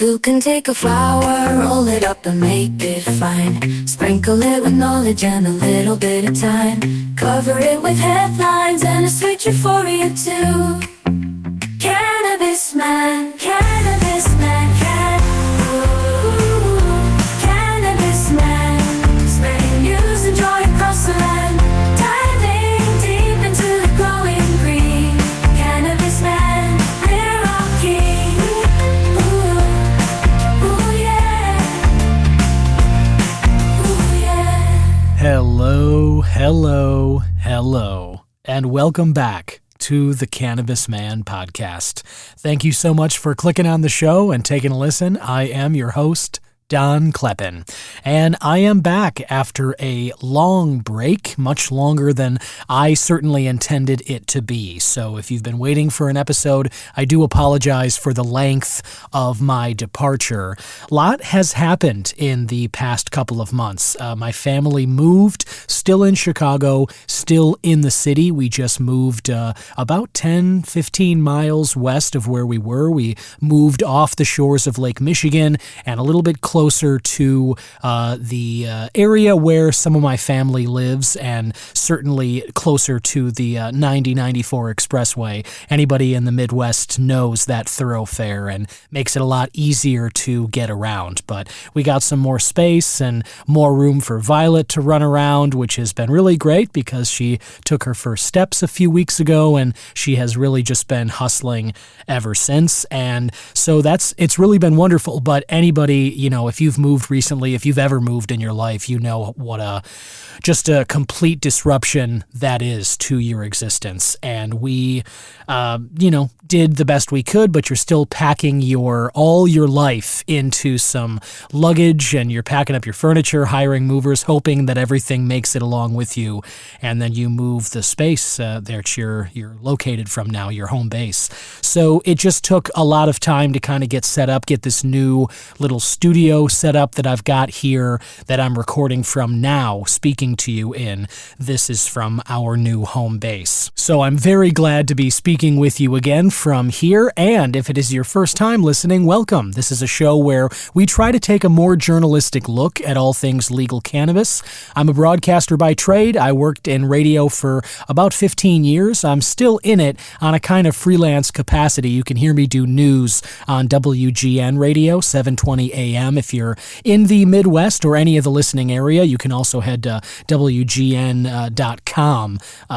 You can take a flower, roll it up and make it fine. Sprinkle it with knowledge and a little bit of time. Cover it with headlines and a sweet euphoria too. Cannabis man, cannabis man, cannabis man. Spreading news and joy across the land. Diving deep into the glowing green. Cannabis man, we're all king. Ooh yeah. Ooh yeah. Hello, and welcome back to the Cannabis Man podcast. Thank you so much for clicking on the show and taking a listen. I am your host, Don Kleppen, and I am back after a long break, much longer than I certainly intended it to be. So if you've been waiting for an episode, I do apologize for the length of my departure. A lot has happened in the past couple of months. My family moved, still in Chicago, still in the city. We just moved about 10-15 miles west of where we were. We moved off the shores of Lake Michigan and a little bit closer to the area where some of my family lives, and certainly closer to the 90-94 expressway. Anybody in the Midwest knows that thoroughfare and makes it a lot easier to get around. But we got some more space and more room for Violet to run around, which has been really great because she took her first steps a few weeks ago, and she has really just been hustling ever since. And so it's really been wonderful. But anybody, if you've moved recently, if you've ever moved in your life, you know what just a complete disruption that is to your existence. And we, did the best we could, but you're still packing all your life into some luggage, and you're packing up your furniture, hiring movers, hoping that everything makes it along with you. And then you move the space that you're located from now, your home base. So it just took a lot of time to kind of get set up, get this new little studio set up that I've got here that I'm recording from now, speaking to you in. This is from our new home base. So I'm very glad to be speaking with you again from here, and if it is your first time listening, welcome. This is a show where we try to take a more journalistic look at all things legal cannabis. I'm a broadcaster by trade. I worked in radio for about 15 years. I'm still in it on a kind of freelance capacity. You can hear me do news on WGN radio, 720 AM. If you're in the Midwest or any of the listening area, you can also head to WGN.com.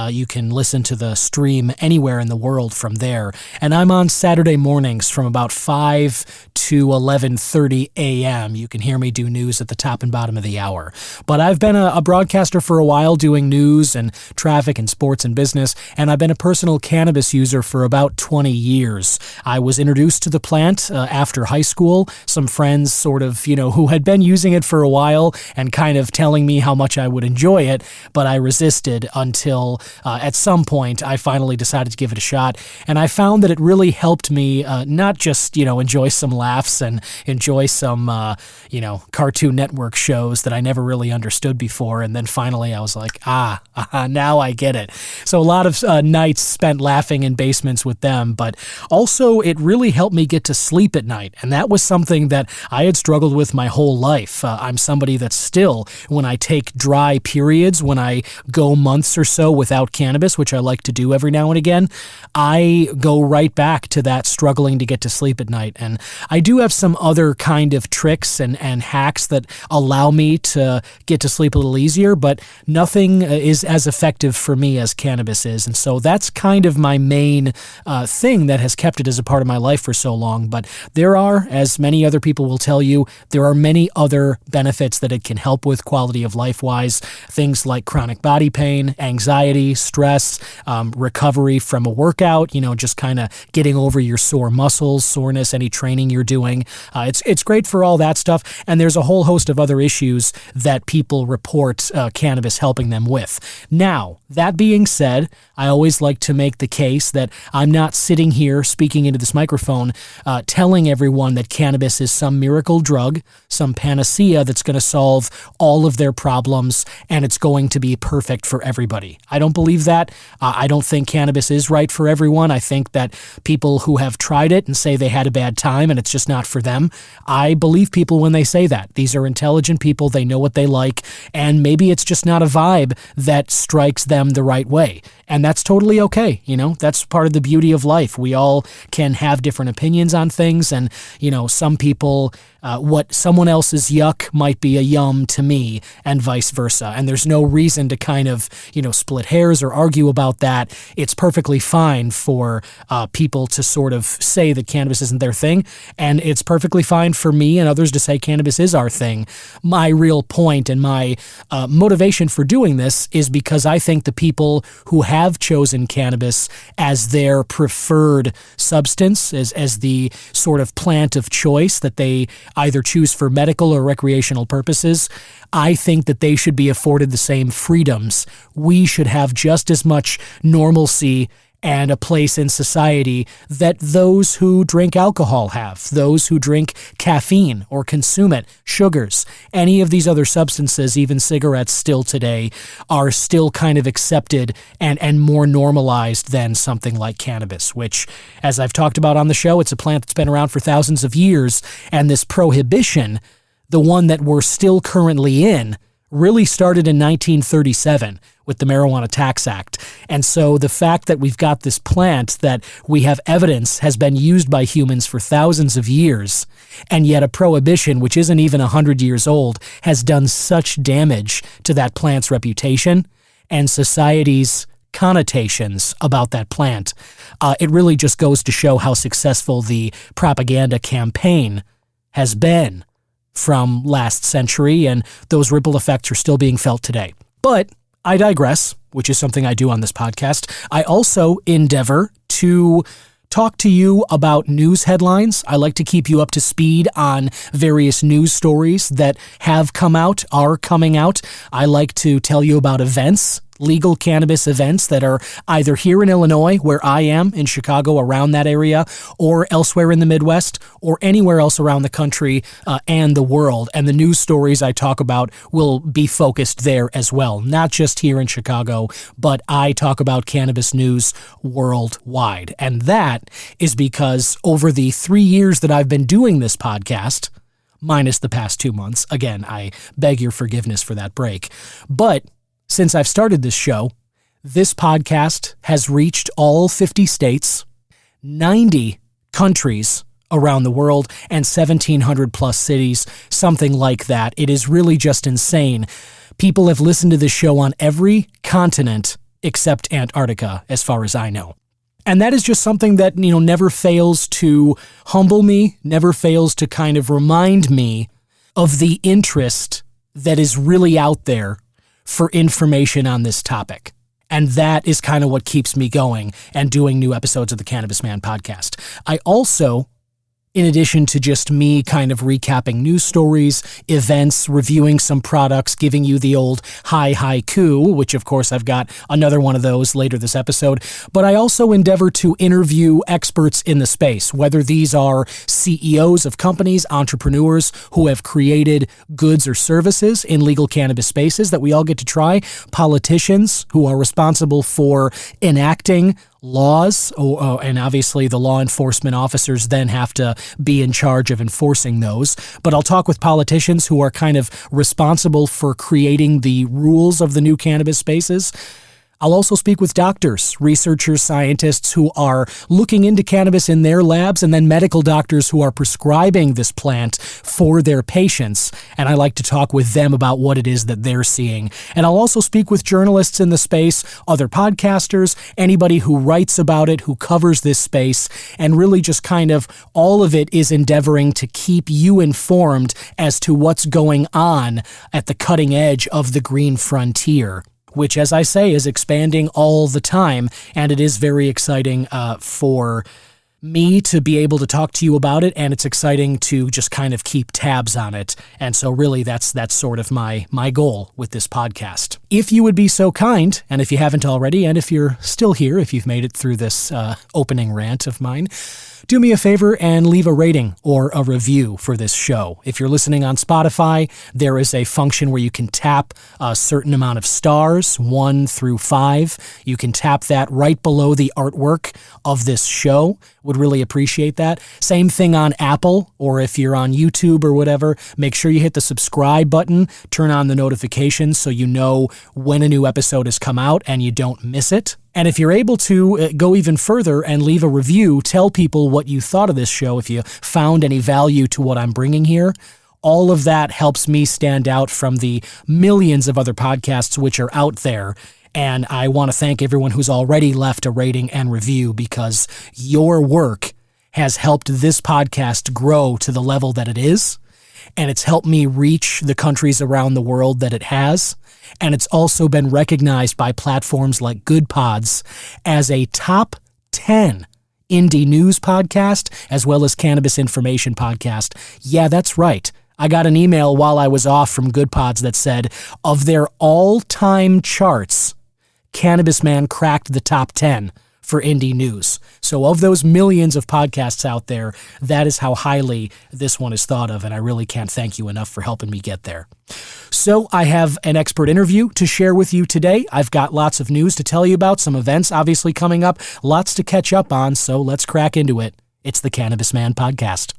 You can listen to the stream anywhere in the world from there. And I'm on Saturday mornings from about 5 to 11:30 a.m. You can hear me do news at the top and bottom of the hour. But I've been a broadcaster for a while, doing news and traffic and sports and business, and I've been a personal cannabis user for about 20 years. I was introduced to the plant after high school. Some friends sort of, who had been using it for a while and kind of telling me how much I would enjoy it, but I resisted until at some point I finally decided to give it a shot. And I found that it really helped me not just, enjoy some laughs and enjoy some, Cartoon Network shows that I never really understood before. And then finally I was like, now I get it. So a lot of nights spent laughing in basements with them, but also it really helped me get to sleep at night. And that was something that I had struggled with my whole life. I'm somebody that still, when I take dry periods, when I go months or so without cannabis, which I like to do every now and again, I go right back to that struggling to get to sleep at night. And I do have some other kind of tricks and hacks that allow me to get to sleep a little easier, but nothing is as effective for me as cannabis is. And so that's kind of my main thing that has kept it as a part of my life for so long. But there are, as many other people will tell you, there are many other benefits that it can help with quality of life-wise. Things like chronic body pain, anxiety, stress, recovery from a workout, just kind of getting over your sore muscles, soreness, any training you're doing. It's great for all that stuff. And there's a whole host of other issues that people report cannabis helping them with. Now, that being said, I always like to make the case that I'm not sitting here speaking into this microphone telling everyone that cannabis is some miracle drug drug, some panacea that's going to solve all of their problems, and it's going to be perfect for everybody. I don't believe that. I don't think cannabis is right for everyone. I think that people who have tried it and say they had a bad time and it's just not for them, I believe people when they say that. These are intelligent people. They know what they like, and maybe it's just not a vibe that strikes them the right way. And that's totally okay. That's part of the beauty of life. We all can have different opinions on things. And, some people, what someone else's yuck might be a yum to me and vice versa. And there's no reason to kind of, split hairs or argue about that. It's perfectly fine for people to sort of say that cannabis isn't their thing. And it's perfectly fine for me and others to say cannabis is our thing. My real point and my motivation for doing this is because I think the people who have chosen cannabis as their preferred substance, as the sort of plant of choice that they either choose for medical or recreational purposes, I think that they should be afforded the same freedoms. We should have just as much normalcy and a place in society that those who drink alcohol have, those who drink caffeine or consume it, sugars, any of these other substances, even cigarettes still today, are still kind of accepted and more normalized than something like cannabis, which, as I've talked about on the show, it's a plant that's been around for thousands of years, and this prohibition, the one that we're still currently in, really started in 1937 with the Marijuana Tax Act. And so the fact that we've got this plant that we have evidence has been used by humans for thousands of years, and yet a prohibition, which isn't even 100 years old, has done such damage to that plant's reputation and society's connotations about that plant. It really just goes to show how successful the propaganda campaign has been from last century, and those ripple effects are still being felt today. But I digress, which is something I do on this podcast. I also endeavor to talk to you about news headlines. I like to keep you up to speed on various news stories that have come out, are coming out. I like to tell you about events, legal cannabis events that are either here in Illinois, where I am, in Chicago, around that area, or elsewhere in the Midwest, or anywhere else around the country and the world. And the news stories I talk about will be focused there as well, not just here in Chicago, but I talk about cannabis news worldwide. And that is because over the 3 years that I've been doing this podcast, minus the past 2 months, again, I beg your forgiveness for that break, but since I've started this show, this podcast has reached all 50 states, 90 countries around the world, and 1,700 plus cities, something like that. It is really just insane. People have listened to this show on every continent except Antarctica, as far as I know. And that is just something that, never fails to humble me, never fails to kind of remind me of the interest that is really out there for information on this topic. And that is kind of what keeps me going and doing new episodes of the Cannabis Man podcast. I also, in addition to just me kind of recapping news stories, events, reviewing some products, giving you the old haiku, which of course I've got another one of those later this episode, but I also endeavor to interview experts in the space, whether these are CEOs of companies, entrepreneurs who have created goods or services in legal cannabis spaces that we all get to try, politicians who are responsible for enacting laws, and obviously the law enforcement officers then have to be in charge of enforcing those. But I'll talk with politicians who are kind of responsible for creating the rules of the new cannabis spaces. I'll also speak with doctors, researchers, scientists who are looking into cannabis in their labs, and then medical doctors who are prescribing this plant for their patients. And I like to talk with them about what it is that they're seeing. And I'll also speak with journalists in the space, other podcasters, anybody who writes about it, who covers this space, and really just kind of all of it is endeavoring to keep you informed as to what's going on at the cutting edge of the green frontier, which, as I say, is expanding all the time, and it is very exciting for me to be able to talk to you about it, and it's exciting to just kind of keep tabs on it. And so really that's sort of my goal with this podcast. If you would be so kind, and if you haven't already, and if you're still here, if you've made it through this opening rant of mine, do me a favor and leave a rating or a review for this show. If you're listening on Spotify, there is a function where you can tap a certain amount of stars, 1 through 5. You can tap that right below the artwork of this show. Would really appreciate that. Same thing on Apple, or if you're on YouTube or whatever, make sure you hit the subscribe button, turn on the notifications so you know when a new episode has come out and you don't miss it. And if you're able to go even further and leave a review, tell people what you thought of this show, if you found any value to what I'm bringing here. All of that helps me stand out from the millions of other podcasts which are out there. And I want to thank everyone who's already left a rating and review, because your work has helped this podcast grow to the level that it is. And it's helped me reach the countries around the world that it has. And it's also been recognized by platforms like Good Pods as a top 10 indie news podcast, as well as cannabis information podcast. Yeah, that's right. I got an email while I was off from Good Pods that said, of their all-time charts, Cannabis Man cracked the top 10 for indie news. So of those millions of podcasts out there, that is how highly this one is thought of, and I really can't thank you enough for helping me get there. So I have an expert interview to share with you today. I've got lots of news to tell you about, some events obviously coming up, lots to catch up on, so let's crack into it. It's the Cannabis Man Podcast.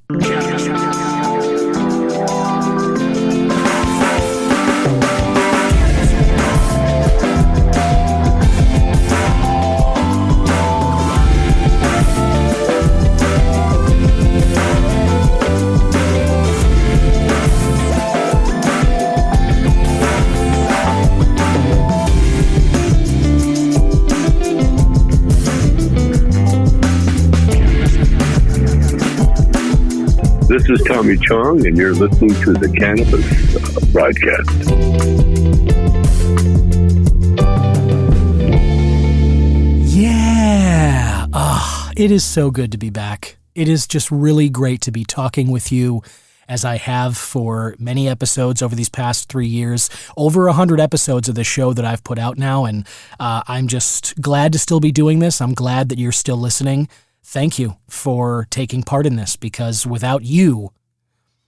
This is Tommy Chong, and you're listening to the Cannabis broadcast. Yeah. It is so good to be back. It is just really great to be talking with you, as I have for many episodes over these past 3 years, over 100 episodes of the show that I've put out now, and I'm just glad to still be doing this. I'm glad that you're still listening. Thank you for taking part in this, because without you,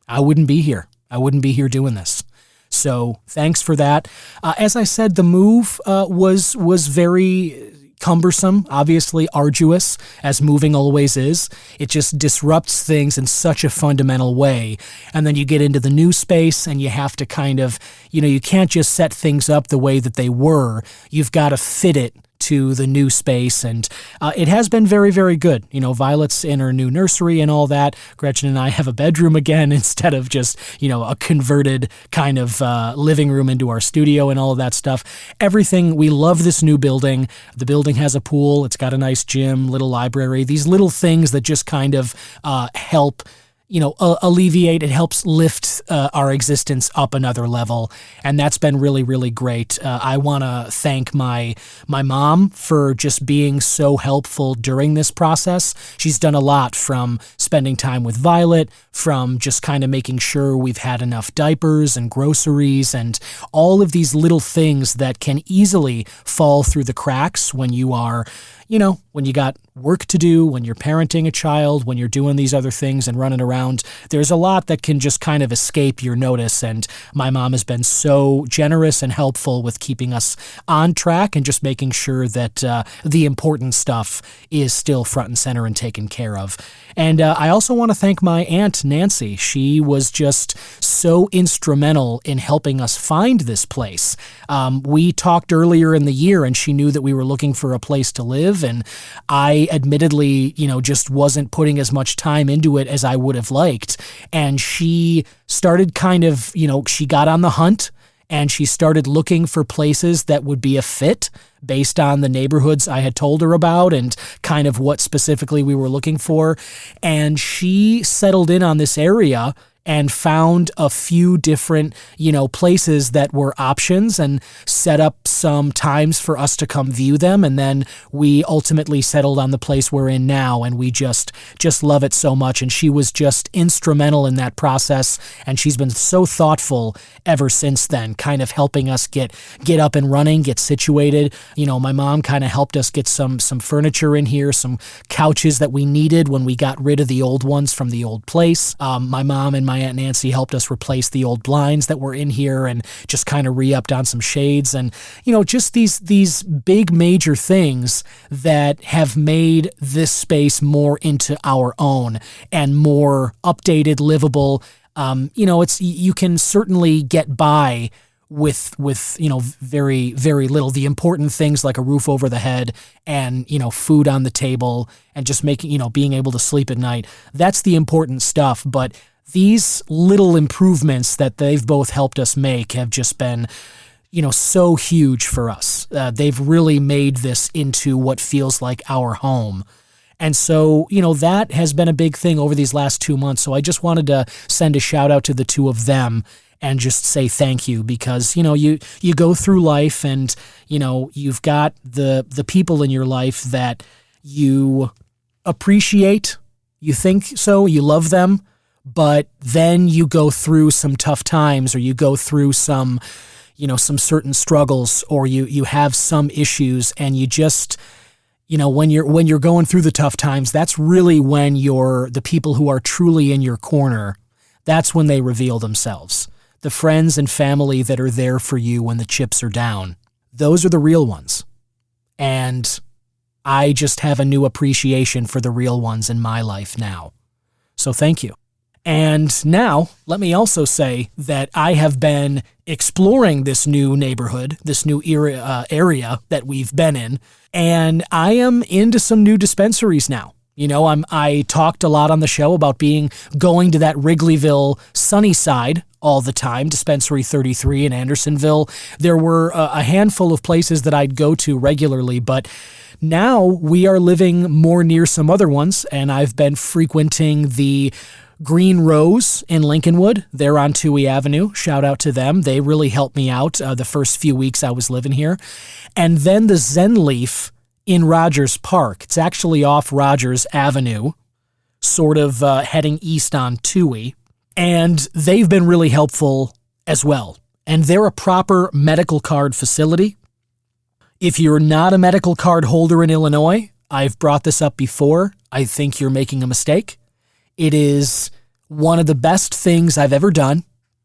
I wouldn't be here. I wouldn't be here doing this. So thanks for that. As I said, the move was very cumbersome, obviously arduous, as moving always is. It just disrupts things in such a fundamental way. And then you get into the new space and you have to kind of, you can't just set things up the way that they were. You've got to fit it to the new space, and it has been very, very good. Violet's in her new nursery and all that. Gretchen and I have a bedroom again instead of just, a converted kind of living room into our studio and all of that stuff. Everything, we love this new building. The building has a pool. It's got a nice gym, little library, these little things that just kind of help alleviate, it helps lift our existence up another level. And that's been really, really great. I want to thank my mom for just being so helpful during this process. She's done a lot, from spending time with Violet, from just kind of making sure we've had enough diapers and groceries and all of these little things that can easily fall through the cracks when you are, when you got work to do, when you're parenting a child, when you're doing these other things and running around. There's a lot that can just kind of escape your notice, and my mom has been so generous and helpful with keeping us on track and just making sure that the important stuff is still front and center and taken care of. And I also want to thank my aunt, Nancy. She was just so instrumental in helping us find this place. We talked earlier in the year, and she knew that we were looking for a place to live, and I admittedly, just wasn't putting as much time into it as I would have liked. And she started kind of, she got on the hunt, and she started looking for places that would be a fit based on the neighborhoods I had told her about and kind of what specifically we were looking for. And she settled in on this area and found a few different, places that were options and set up some times for us to come view them. And then we ultimately settled on the place we're in now, and we just love it so much. And she was just instrumental in that process, and she's been so thoughtful ever since then, kind of helping us get up and running, get situated. My mom kind of helped us get some furniture in here, some couches that we needed when we got rid of the old ones from the old place. My mom and my Aunt Nancy helped us replace the old blinds that were in here and just kind of re-upped on some shades, and just these big major things that have made this space more into our own and more updated, livable. It's, you can certainly get by with very, very little. The important things like a roof over the head and food on the table and just making being able to sleep at night, that's the important stuff. But these little improvements that they've both helped us make have just been so huge for us. They've really made this into what feels like our home. And so, that has been a big thing over these last 2 months. So I just wanted to send a shout out to the two of them and just say thank you, because, you go through life and, you've got the people in your life that you appreciate, you think so, you love them, but then you go through some tough times, or you go through some certain struggles, or you have some issues, and you just, when you're going through the tough times, that's really when the people who are truly in your corner, that's when they reveal themselves. The friends and family that are there for you when the chips are down, those are the real ones. And I just have a new appreciation for the real ones in my life now. So thank you. And now, let me also say that I have been exploring this new neighborhood, this new area that we've been in, and I am into some new dispensaries now. I talked a lot on the show about going to that Wrigleyville Sunnyside all the time, Dispensary 33 in Andersonville. There were a handful of places that I'd go to regularly, but now we are living more near some other ones, and I've been frequenting the Green Rose in Lincolnwood. They're on Toohey Avenue. Shout out to them. They really helped me out the first few weeks I was living here. And then the Zen Leaf in Rogers Park. It's actually off Rogers Avenue, sort of heading east on Toohey. And they've been really helpful as well. And they're a proper medical card facility. If you're not a medical card holder in Illinois, I've brought this up before, I think you're making a mistake. It is one of the best things I've ever done.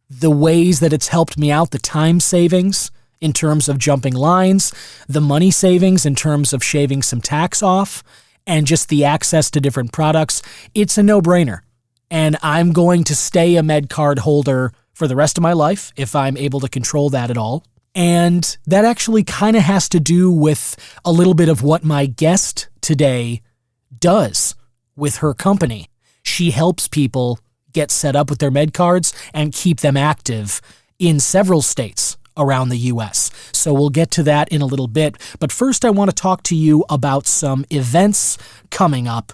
The ways that it's helped me out, the time savings in terms of jumping lines, the money savings in terms of shaving some tax off, and just the access to different products, it's a no-brainer. And I'm going to stay a med card holder for the rest of my life if I'm able to control that at all. And that actually kind of has to do with a little bit of what my guest today does with her company. She helps people get set up with their med cards and keep them active in several states around the U.S. So we'll get to that in a little bit. But first, I want to talk to you about some events coming up.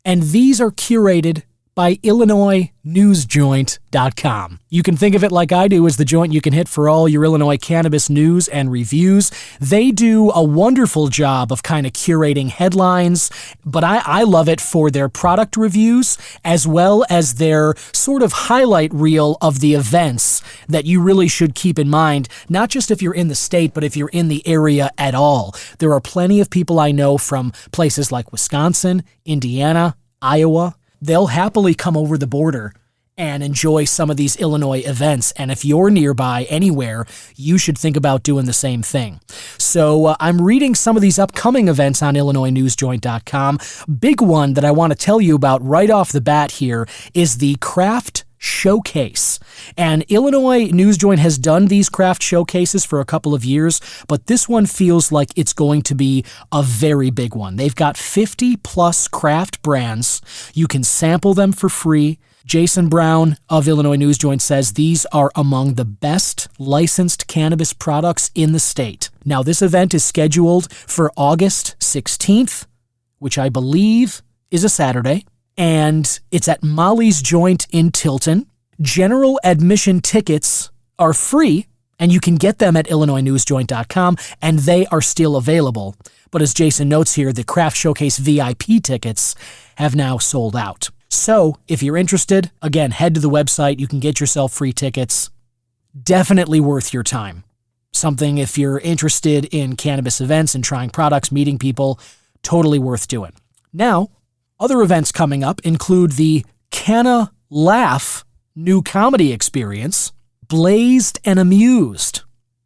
And these are curated by IllinoisNewsJoint.com. You can think of it like I do as the joint you can hit for all your Illinois cannabis news and reviews. They do a wonderful job of kind of curating headlines, but I love it for their product reviews as well as their sort of highlight reel of the events that you really should keep in mind, not just if you're in the state, but if you're in the area at all. There are plenty of people I know from places like Wisconsin, Indiana, Iowa. They'll happily come over the border and enjoy some of these Illinois events. And if you're nearby anywhere, you should think about doing the same thing. So I'm reading some of these upcoming events on IllinoisNewsJoint.com. Big one that I want to tell you about right off the bat here is the Craft Showcase. And Illinois News Joint has done these craft showcases for a couple of years, but this one feels like it's going to be a very big one. They've got 50 plus craft brands. You can sample them for free. Jason Brown of Illinois News Joint says these are among the best licensed cannabis products in the state. Now, this event is scheduled for August 16th, which I believe is a Saturday. And it's at Molly's Joint in Tilton. General admission tickets are free, and you can get them at IllinoisNewsJoint.com, and they are still available. But as Jason notes here, the Craft Showcase VIP tickets have now sold out. So if you're interested, again, head to the website. You can get yourself free tickets. Definitely worth your time. Something, if you're interested in cannabis events and trying products, meeting people, totally worth doing. Now, other events coming up include the Canna Laugh new comedy experience, Blazed and Amused.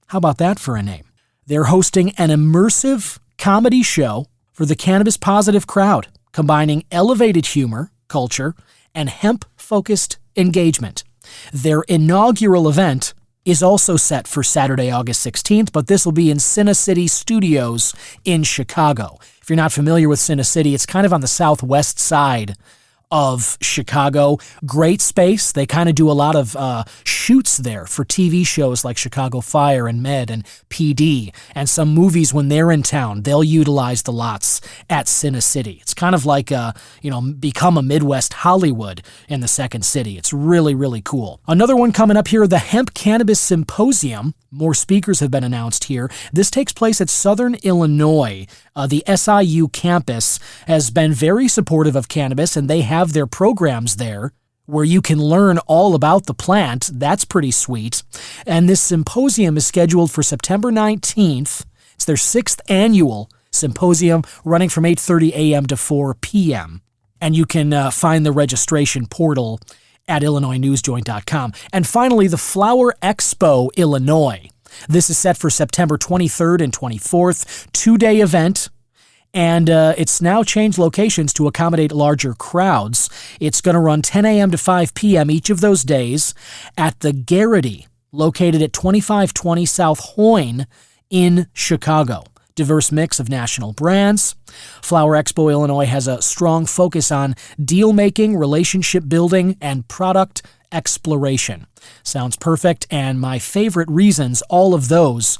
How about that for a name? They're hosting an immersive comedy show for the cannabis positive crowd, combining elevated humor, culture, and hemp-focused engagement. Their inaugural event is also set for Saturday, August 16th, but this will be in Cine City Studios in Chicago. If you're not familiar with Cine City, it's kind of on the southwest side of Chicago. Great space. They kind of do a lot of shoots there for TV shows like Chicago Fire and Med and PD, and some movies when they're in town. They'll utilize the lots at Cine City. It's kind of like become a Midwest Hollywood in the second city. It's really, really cool. Another one coming up here, the Hemp Cannabis Symposium. More speakers have been announced here. This takes place at Southern Illinois. The SIU campus has been very supportive of cannabis, and they have their programs there where you can learn all about the plant. That's pretty sweet. And this symposium is scheduled for September 19th. It's their 6th annual symposium, running from 8:30 a.m. to 4 p.m. And you can find the registration portal at IllinoisNewsJoint.com. And finally, the Flower Expo Illinois. This is set for September 23rd and 24th, 2-day event. And it's now changed locations to accommodate larger crowds. It's going to run 10 a.m. to 5 p.m. each of those days at the Garrity, located at 2520 South Hoyne in Chicago. Diverse mix of national brands. Flower Expo Illinois has a strong focus on deal-making, relationship building, and product exploration. Sounds perfect, and my favorite reasons, all of those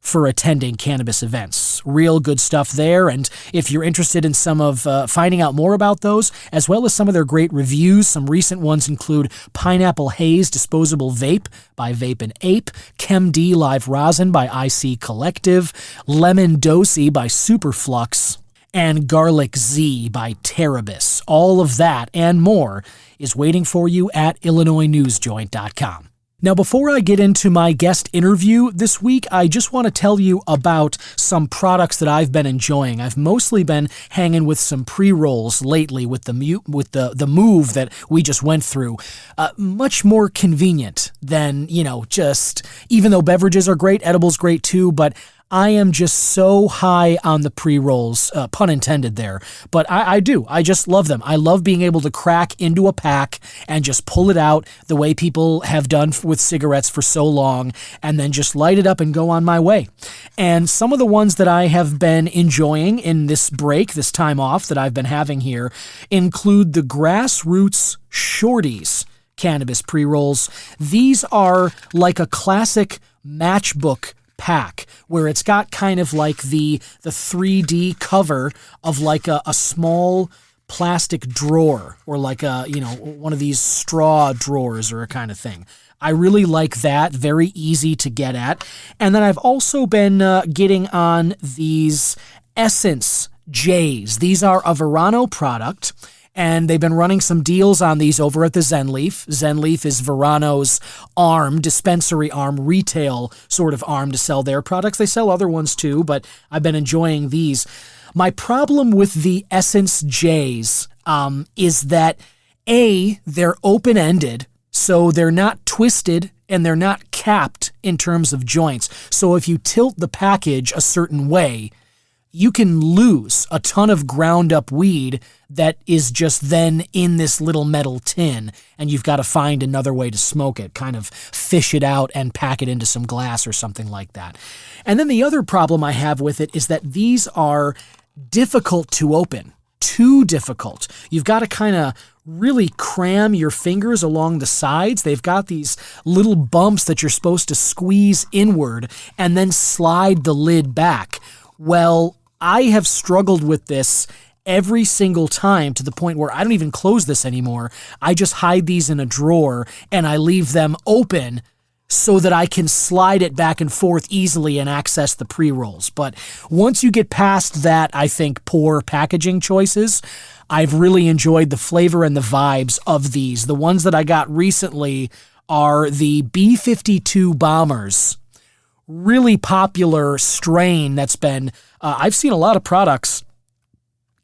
for attending cannabis events. Real good stuff there, and if you're interested in some of finding out more about those, as well as some of their great reviews, some recent ones include Pineapple Haze Disposable Vape by Vape and Ape, Chem D Live Rosin by IC Collective, Lemon Dosey by Superflux, and Garlic Z by Terabis. All of that and more is waiting for you at IllinoisNewsJoint.com. Now, before I get into my guest interview this week, I just want to tell you about some products that I've been enjoying. I've mostly been hanging with some pre-rolls lately with the move that we just went through. Much more convenient than, just, even though beverages are great, edibles great too, but I am just so high on the pre-rolls, pun intended there. But I do. I just love them. I love being able to crack into a pack and just pull it out the way people have done with cigarettes for so long, and then just light it up and go on my way. And some of the ones that I have been enjoying in this break, this time off that I've been having here, include the Grassroots Shorties cannabis pre-rolls. These are like a classic matchbook pack, where it's got kind of like the 3D cover of like a small plastic drawer, or like one of these straw drawers or a kind of thing. I really like that. Very easy to get at. And then I've also been getting on these Essence J's. These are a Verano product, and they've been running some deals on these over at the Zenleaf. Zenleaf is Verano's dispensary arm, retail sort of arm to sell their products. They sell other ones too, but I've been enjoying these. My problem with the Essence J's is that, A, they're open-ended, so they're not twisted and they're not capped in terms of joints. So if you tilt the package a certain way, you can lose a ton of ground up weed that is just then in this little metal tin, and you've got to find another way to smoke it, kind of fish it out and pack it into some glass or something like that. And then the other problem I have with it is that these are difficult to open, too difficult. You've got to kind of really cram your fingers along the sides. They've got these little bumps that you're supposed to squeeze inward and then slide the lid back. Well, I have struggled with this, every single time, to the point where I don't even close this anymore. I just hide these in a drawer and I leave them open so that I can slide it back and forth easily and access the pre-rolls. But once you get past that, I think, poor packaging choices, I've really enjoyed the flavor and the vibes of these. The ones that I got recently are the B-52 Bombers. Really popular strain that's been, I've seen a lot of products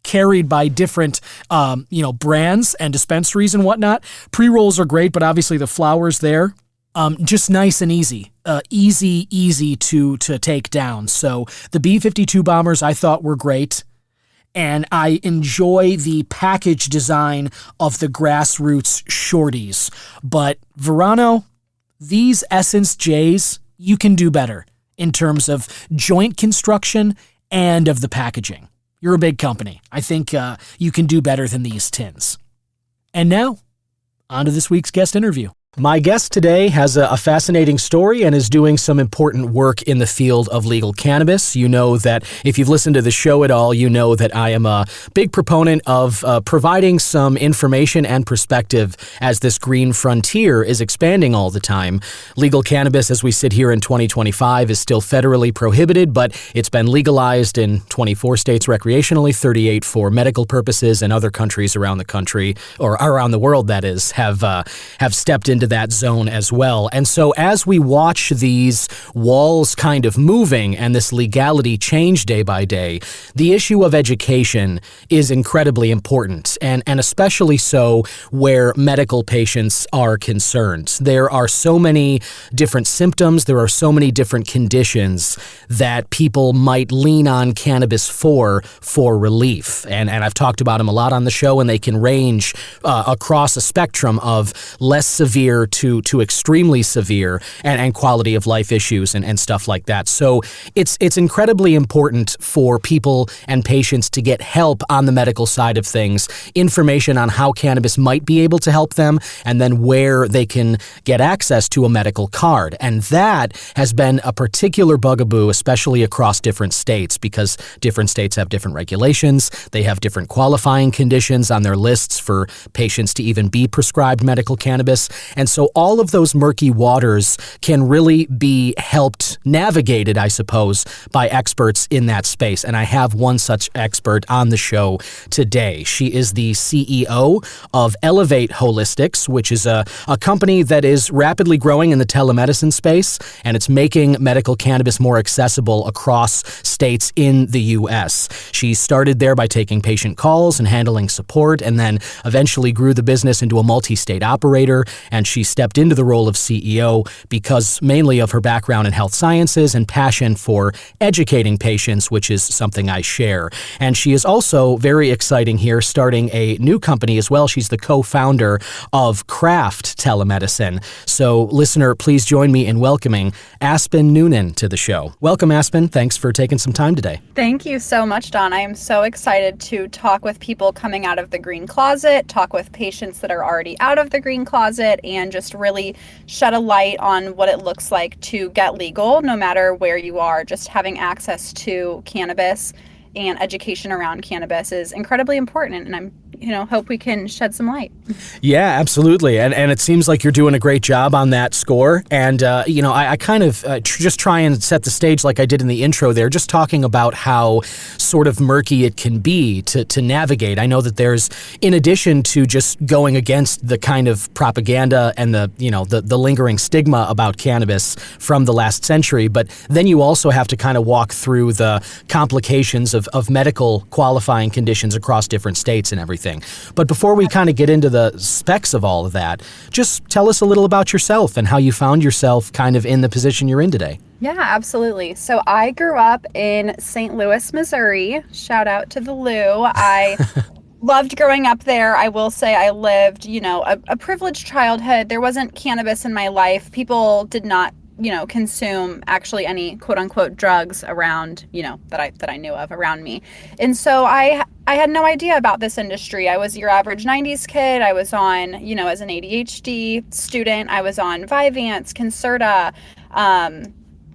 carried by different, brands and dispensaries and whatnot. Pre-rolls are great, but obviously the flower's there. Just nice and easy. Easy to take down. So the B-52 Bombers I thought were great. And I enjoy the package design of the Grassroots Shorties. But Verano, these Essence J's, you can do better in terms of joint construction and of the packaging. You're a big company. I think you can do better than these tins. And now, on to this week's guest interview. My guest today has a fascinating story and is doing some important work in the field of legal cannabis. You know that if you've listened to the show at all, you know that I am a big proponent of providing some information and perspective as this green frontier is expanding all the time. Legal cannabis, as we sit here in 2025, is still federally prohibited, but it's been legalized in 24 states recreationally, 38 for medical purposes, and other countries around the country, or around the world, that is, have stepped into that zone as well. And so as we watch these walls kind of moving and this legality change day by day, the issue of education is incredibly important, and especially so where medical patients are concerned. There are so many different symptoms, there are so many different conditions that people might lean on cannabis for relief. And I've talked about them a lot on the show, and they can range across a spectrum of less severe to extremely severe and quality of life issues and stuff like that. So it's incredibly important for people and patients to get help on the medical side of things, information on how cannabis might be able to help them, and then where they can get access to a medical card. And that has been a particular bugaboo, especially across different states, because different states have different regulations. They have different qualifying conditions on their lists for patients to even be prescribed medical cannabis. And so all of those murky waters can really be helped navigated, I suppose, by experts in that space. And I have one such expert on the show today. She is the CEO of Elevate Holistics, which is a company that is rapidly growing in the telemedicine space, and it's making medical cannabis more accessible across states in the U.S. She started there by taking patient calls and handling support, and then eventually grew the business into a multi-state operator, and she stepped into the role of CEO because mainly of her background in health sciences and passion for educating patients, which is something I share. And she is also very exciting here, starting a new company as well. She's the co-founder of Craft Telemedicine. So, listener, please join me in welcoming Aspen Noonan to the show. Welcome, Aspen. Thanks for taking some time today. Thank you so much, Don. I am so excited to talk with people coming out of the green closet, talk with patients that are already out of the green closet, and just really shed a light on what it looks like to get legal, no matter where you are. Just having access to cannabis and education around cannabis is incredibly important, and I'm hope we can shed some light. Yeah, absolutely. And it seems like you're doing a great job on that score. And, I kind of just try and set the stage like I did in the intro there, just talking about how sort of murky it can be to navigate. I know that there's, in addition to just going against the kind of propaganda and the lingering stigma about cannabis from the last century, but then you also have to kind of walk through the complications of medical qualifying conditions across different states and everything. But before we kind of get into the specs of all of that, just tell us a little about yourself and how you found yourself kind of in the position you're in today. Yeah, absolutely. So I grew up in St. Louis, Missouri. Shout out to the Lou. I loved growing up there. I will say I lived, a privileged childhood. There wasn't cannabis in my life. People did not consume actually any quote unquote drugs around, that I knew of around me. And so I had no idea about this industry. I was your average 90s kid. I was on, as an ADHD student, I was on Vyvanse, Concerta,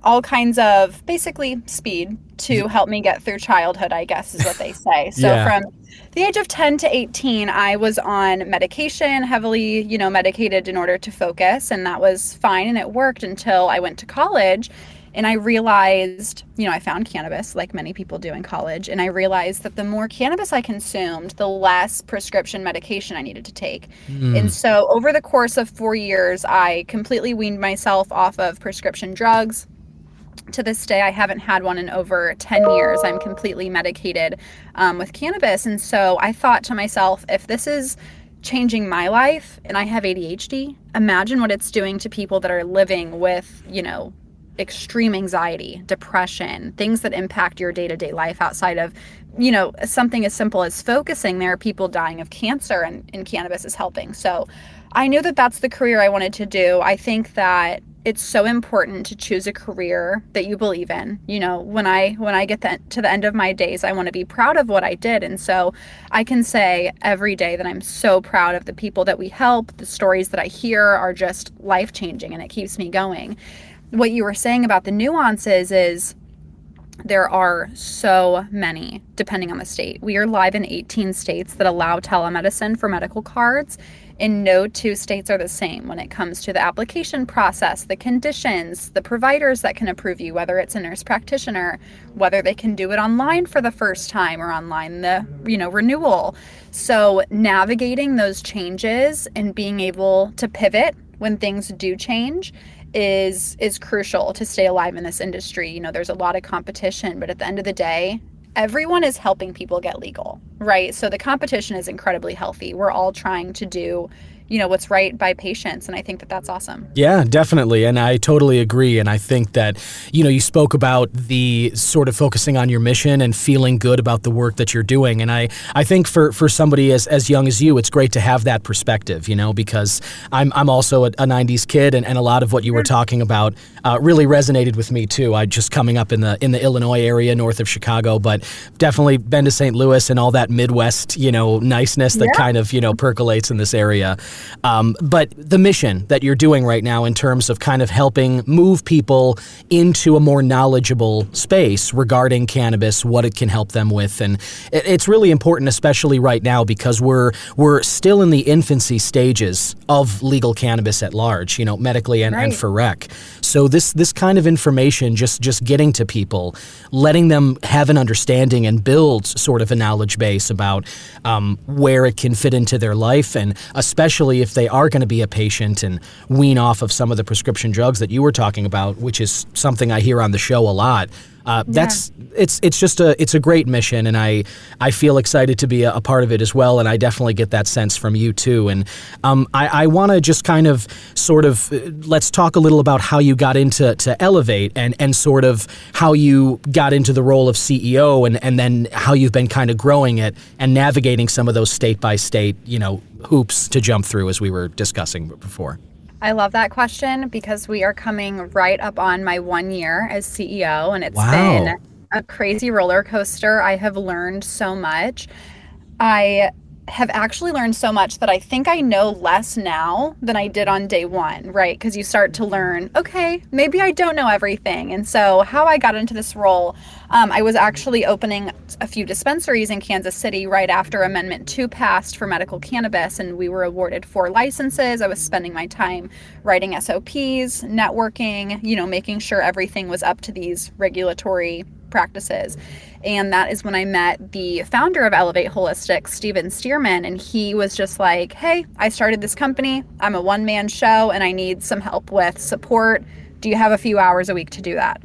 all kinds of basically speed to help me get through childhood, I guess is what they say. So Yeah. from the age of 10 to 18, I was on medication, heavily, medicated in order to focus, and that was fine and it worked until I went to college. And I realized, I found cannabis like many people do in college. And I realized that the more cannabis I consumed, the less prescription medication I needed to take. And so over the course of 4 years, I completely weaned myself off of prescription drugs. To this day, I haven't had one in over 10 years. I'm completely medicated with cannabis. And so I thought to myself, if this is changing my life and I have ADHD, imagine what it's doing to people that are living with, extreme anxiety, depression, things that impact your day-to-day life outside of, something as simple as focusing. There are people dying of cancer and cannabis is helping. So I knew that that's the career I wanted to do. I think that it's so important to choose a career that you believe in. When I get to the end of my days, I want to be proud of what I did. And so I can say every day that I'm so proud of the people that we help. The stories that I hear are just life-changing, and it keeps me going. What you were saying about the nuances is there are so many, depending on the state. We are live in 18 states that allow telemedicine for medical cards, and no two states are the same when it comes to the application process, the conditions, the providers that can approve you, whether it's a nurse practitioner, whether they can do it online for the first time or online, the renewal. So navigating those changes and being able to pivot when things do change is crucial to stay alive in this industry. There's a lot of competition, but at the end of the day, everyone is helping people get legal, right? So the competition is incredibly healthy. We're all trying to do, what's right by patients. And I think that that's awesome. Yeah, definitely. And I totally agree. And I think that, you spoke about the sort of focusing on your mission and feeling good about the work that you're doing. And I think for somebody as young as you, it's great to have that perspective, because I'm also a 90s kid, and a lot of what you were talking about really resonated with me too. I just coming up in the Illinois area north of Chicago, but definitely been to St. Louis and all that Midwest, niceness that kind of, percolates in this area. But the mission that you're doing right now in terms of kind of helping move people into a more knowledgeable space regarding cannabis, what it can help them with. And it's really important, especially right now, because we're still in the infancy stages of legal cannabis at large, medically and for rec. So this kind of information, just getting to people, letting them have an understanding and build sort of a knowledge base about where it can fit into their life, and especially if they are going to be a patient and wean off of some of the prescription drugs that you were talking about, which is something I hear on the show a lot. It's a great mission, and I feel excited to be a part of it as well, and I definitely get that sense from you too. And I want to just kind of sort of let's talk a little about how you got into Elevate and sort of how you got into the role of CEO, and then how you've been kind of growing it and navigating some of those state by state hoops to jump through, as we were discussing before. I love that question because we are coming right up on my 1 year as CEO, and it's been a crazy roller coaster. I have learned so much. I have actually learned so much that I think I know less now than I did on day one, right? Because you start to learn, okay, maybe I don't know everything. And so how I got into this role, I was actually opening a few dispensaries in Kansas City right after Amendment 2 passed for medical cannabis, and we were awarded 4 licenses. I was spending my time writing SOPs, networking, making sure everything was up to these regulatory practices. And that is when I met the founder of Elevate Holistic, Steven Stearman, and he was just like, hey, I started this company. I'm a one-man show and I need some help with support. Do you have a few hours a week to do that?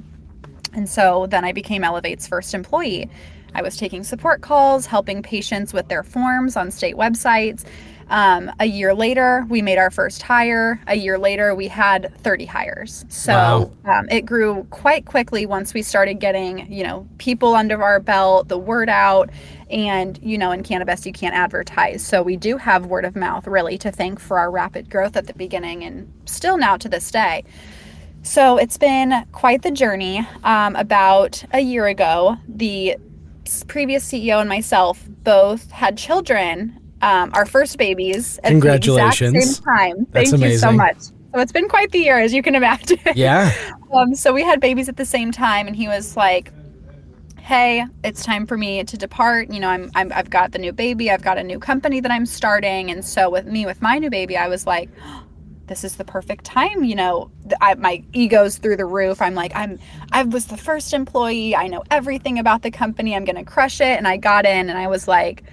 And so then I became Elevate's first employee. I was taking support calls, helping patients with their forms on state websites. A year later, we made our first hire. A year later, we had 30 hires. So it grew quite quickly once we started getting, people under our belt, the word out. And, in cannabis, you can't advertise. So we do have word of mouth really to thank for our rapid growth at the beginning and still now to this day. So it's been quite the journey. About a year ago, the previous CEO and myself both had children. Our first babies at the exact same time. That's Thank amazing. you so much. So it's been quite the year, as you can imagine. Yeah. So we had babies at the same time, and he was like, hey, it's time for me to depart. You know, I've got the new baby. I've got a new company that I'm starting. And so with my new baby, I was like, this is the perfect time. You know, my ego's through the roof. I'm like, I was the first employee. I know everything about the company. I'm going to crush it. And I got in and I was like,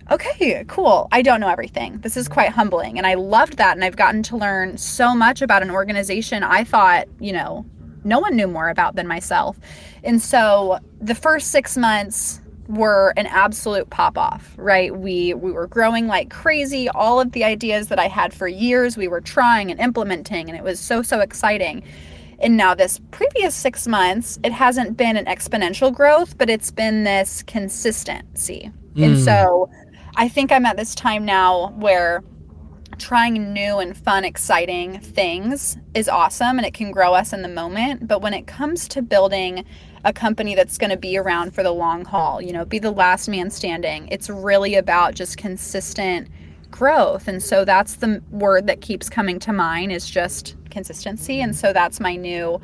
okay, cool. I don't know everything. This is quite humbling. And I loved that. And I've gotten to learn so much about an organization I thought, you know, no one knew more about than myself. And so the first 6 months were an absolute pop off, right? We were growing like crazy. All of the ideas that I had for years, we were trying and implementing, and it was so exciting. And now this previous 6 months, it hasn't been an exponential growth, but it's been this consistency. And so I think I'm at this time now where trying new and fun, exciting things is awesome and it can grow us in the moment. But when it comes to building a company that's going to be around for the long haul, you know, be the last man standing, it's really about just consistent growth. And so that's the word that keeps coming to mind, is just consistency. And so that's my new,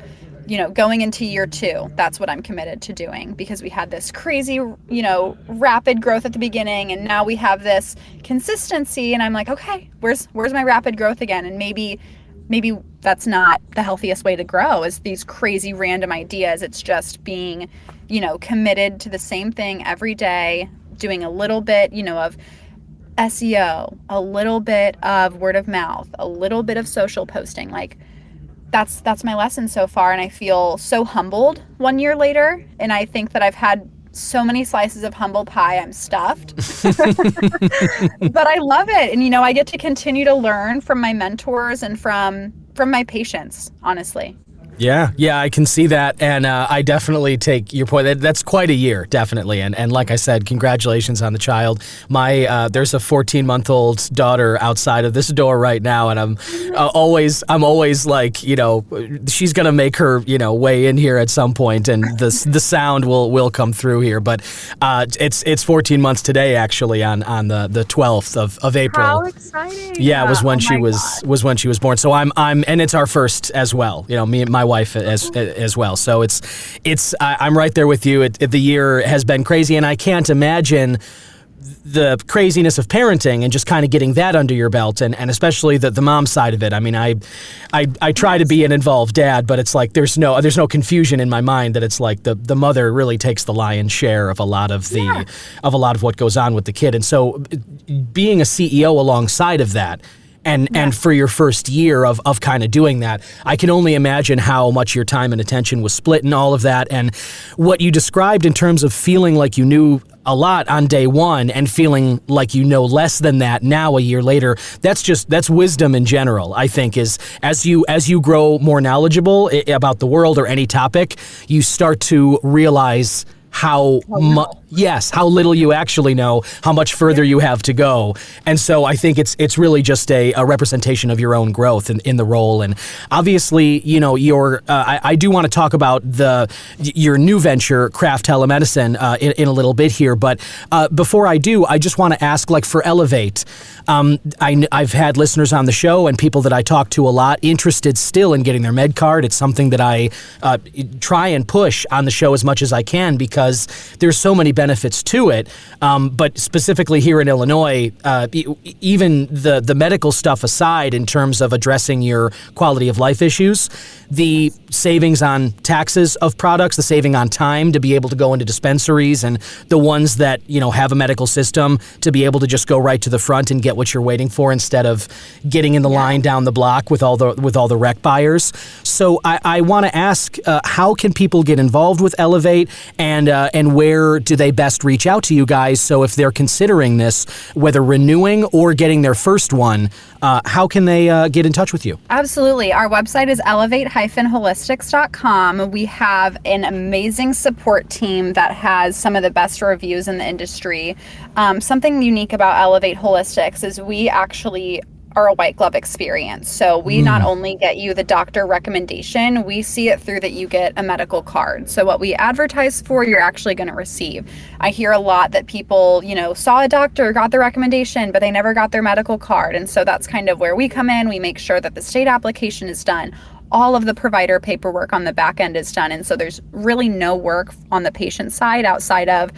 you know, going into year 2, that's what I'm committed to doing, because we had this crazy, you know, rapid growth at the beginning, and now we have this consistency, and I'm like, okay, where's my rapid growth again? And maybe that's not the healthiest way to grow, is these crazy random ideas. It's just being, you know, committed to the same thing every day, doing a little bit, you know, of SEO, a little bit of word of mouth, a little bit of social posting. Like, that's my lesson so far, and I feel so humbled 1 year later, and I think that I've had so many slices of humble pie. I'm stuffed. But I love it, and you know, I get to continue to learn from my mentors and from my patients, honestly. Yeah, I can see that, and I definitely take your point. That's quite a year, definitely, and like I said, congratulations on the child. My there's a 14-month-old daughter outside of this door right now, and I'm always like, you know, she's gonna make her, you know, way in here at some point, and the sound will come through here. But it's 14 months today, actually, on the 12th of April. How exciting! Yeah, was when she was born. So I'm and it's our first as well. You know, my wife as well. So I'm right there with you. The year has been crazy, and I can't imagine the craziness of parenting and just kind of getting that under your belt, and especially the mom side of it. I mean, I try to be an involved dad, but it's like there's no confusion in my mind that it's like the mother really takes the lion's share of a lot of what goes on with the kid. And so being a CEO alongside of that, and for your first year of kind of doing that, I can only imagine how much your time and attention was split and all of that. And what you described in terms of feeling like you knew a lot on day one and feeling like you know less than that now a year later, that's wisdom in general. I think is as you grow more knowledgeable about the world or any topic, you start to realize how little you actually know, how much further you have to go. And so I think it's really just a representation of your own growth in the role. And obviously, you know, I do want to talk about your new venture, Craft Telemedicine, in a little bit here. But before I do, I just want to ask, like, for Elevate, I've had listeners on the show and people that I talk to a lot interested still in getting their med card. It's something that I try and push on the show as much as I can, because there's so many benefits to it. But specifically here in Illinois, even the medical stuff aside, in terms of addressing your quality of life issues, the savings on taxes of products, the saving on time to be able to go into dispensaries, and the ones that, you know, have a medical system to be able to just go right to the front and get what you're waiting for instead of getting in the line down the block with all the rec buyers. So I want to ask, how can people get involved with Elevate, and where do they best reach out to you guys? So if they're considering this, whether renewing or getting their first one, how can they get in touch with you? Absolutely. Our website is elevate-holistics.com. We have an amazing support team that has some of the best reviews in the industry. Something unique about Elevate Holistics is we actually are a white glove experience. So we not only get you the doctor recommendation, we see it through that you get a medical card. So what we advertise for, you're actually going to receive. I hear a lot that people, you know, saw a doctor, got the recommendation, but they never got their medical card. And so that's kind of where we come in. We make sure that the state application is done. all of the provider paperwork on the back end is done. And so there's really no work on the patient side outside of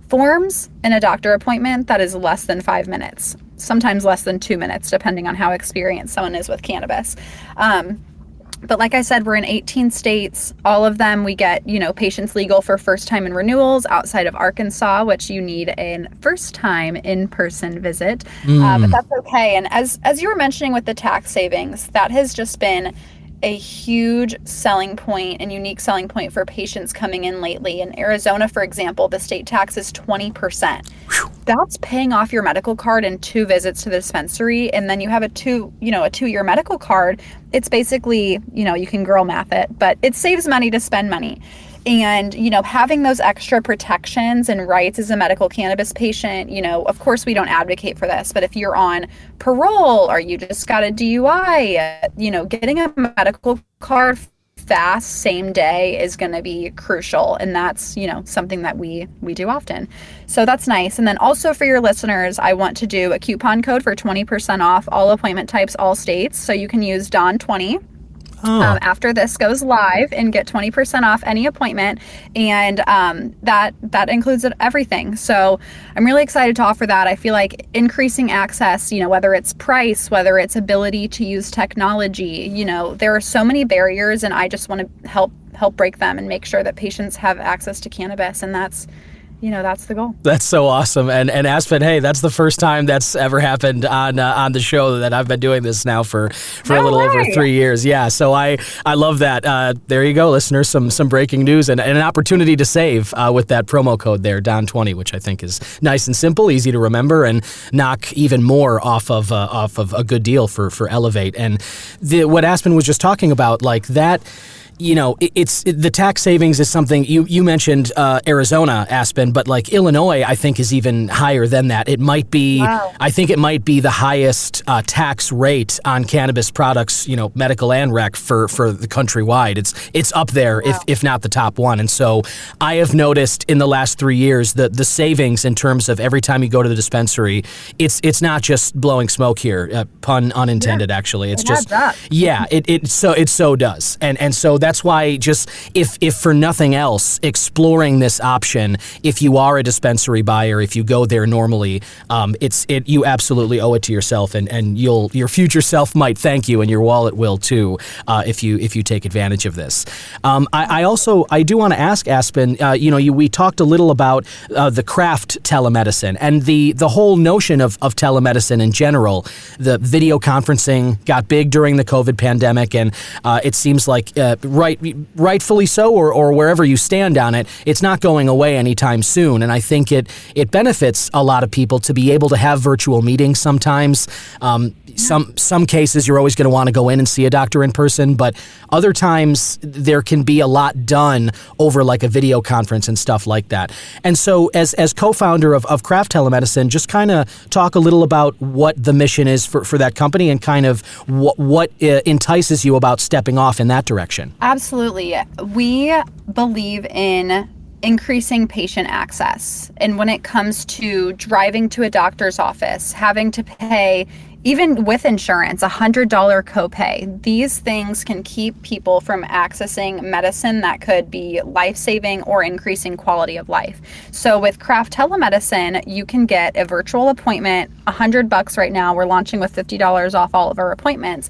forms and a doctor appointment that is less than 5 minutes, sometimes less than 2 minutes, depending on how experienced someone is with cannabis. But like I said, we're in 18 states. All of them, we get, patients legal for first time and renewals outside of Arkansas, which you need a first time in-person visit. But that's okay. And as you were mentioning with the tax savings, that has just been a huge selling point and unique selling point for patients coming in lately. In Arizona, for example, the state tax is 20%. That's paying off your medical card in 2 visits to the dispensary. And then you have a 2-year medical card. It's basically, you can girl math it, but it saves money to spend money. And, having those extra protections and rights as a medical cannabis patient, of course we don't advocate for this, but if you're on parole or you just got a DUI, getting a medical card fast, same day is going to be crucial. And that's, something that we do often. So that's nice. And then also for your listeners, I want to do a coupon code for 20% off all appointment types, all states. So you can use Dawn20. After this goes live and get 20% off any appointment. And that includes everything. So I'm really excited to offer that. I feel like increasing access, whether it's price, whether it's ability to use technology, there are so many barriers, and I just want to help break them and make sure that patients have access to cannabis. And that's the goal. That's so awesome. And Aspen, hey, that's the first time that's ever happened on the show that I've been doing this now for a little over 3 years. Yeah. So I love that. There you go, listeners, some breaking news and an opportunity to save with that promo code there, Don20, which I think is nice and simple, easy to remember, and knock even more off of a good deal for Elevate. And what Aspen was just talking about, like that, the tax savings is something you mentioned Arizona, Aspen, but like Illinois, I think is even higher than that. It might be, wow. I think it might be the highest tax rate on cannabis products, medical and rec for the countrywide. It's up there, wow. if not the top one. And so I have noticed in the last 3 years the savings in terms of every time you go to the dispensary, it's not just blowing smoke here, pun unintended. Yeah. Actually, it's just it so does, and so that's why just if for nothing else, exploring this option, if you are a dispensary buyer, if you go there normally, you absolutely owe it to yourself, and your future self might thank you, and your wallet will too, if you take advantage of this. I do want to ask Aspen, we talked a little about the craft telemedicine and the whole notion of telemedicine in general. The video conferencing got big during the COVID pandemic, and it seems like rightfully so, or wherever you stand on it, it's not going away anytime soon. And I think it benefits a lot of people to be able to have virtual meetings sometimes. Some cases you're always going to want to go in and see a doctor in person, but other times there can be a lot done over like a video conference and stuff like that. And so as co-founder of Craft Telemedicine, just kind of talk a little about what the mission is for that company and kind of what entices you about stepping off in that direction. Absolutely. We believe in increasing patient access. And when it comes to driving to a doctor's office, having to pay, even with insurance, $100 copay, these things can keep people from accessing medicine that could be life-saving or increasing quality of life. So with Craft Telemedicine, you can get a virtual appointment, $100 right now. We're launching with $50 off all of our appointments.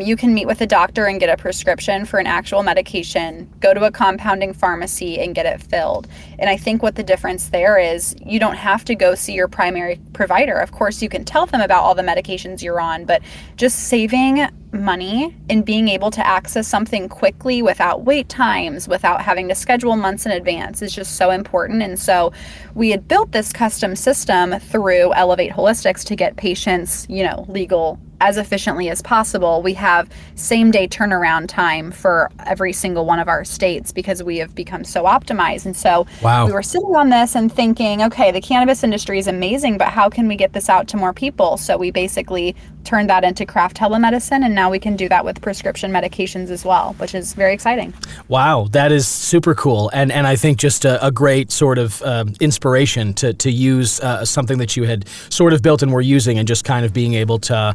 You can meet with a doctor and get a prescription for an actual medication, go to a compounding pharmacy and get it filled. And I think what the difference there is, you don't have to go see your primary provider. Of course, you can tell them about all the medications you're on, but just saving money and being able to access something quickly without wait times, without having to schedule months in advance is just so important. And so we had built this custom system through Elevate Holistics to get patients, legal as efficiently as possible. We have same day turnaround time for every single one of our states because we have become so optimized. And so we were sitting on this and thinking, okay, the cannabis industry is amazing, but how can we get this out to more people? So we basically turned that into Craft Telemedicine, and now we can do that with prescription medications as well, which is very exciting. Wow, that is super cool. And I think just a great sort of inspiration to use something that you had sort of built and were using, and just kind of being able to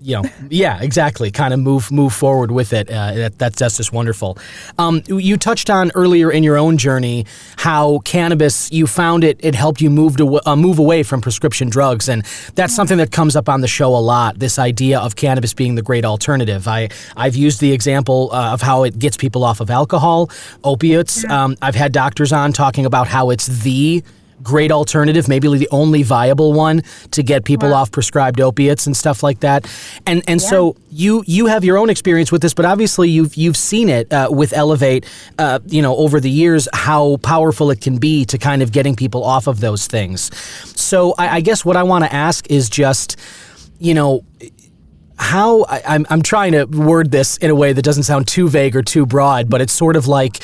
yeah, exactly. Kind of move forward with it. That's just wonderful. You touched on earlier in your own journey how cannabis, you found it helped you move away from prescription drugs, and that's something that comes up on the show a lot. This idea of cannabis being the great alternative. I've used the example of how it gets people off of alcohol, opiates. I've had doctors on talking about how it's the great alternative, maybe the only viable one to get people off prescribed opiates and stuff like that. And so you have your own experience with this, but obviously you've seen it with Elevate, over the years, how powerful it can be to kind of getting people off of those things. So I guess what I want to ask is just, how I'm trying to word this in a way that doesn't sound too vague or too broad, but it's sort of like,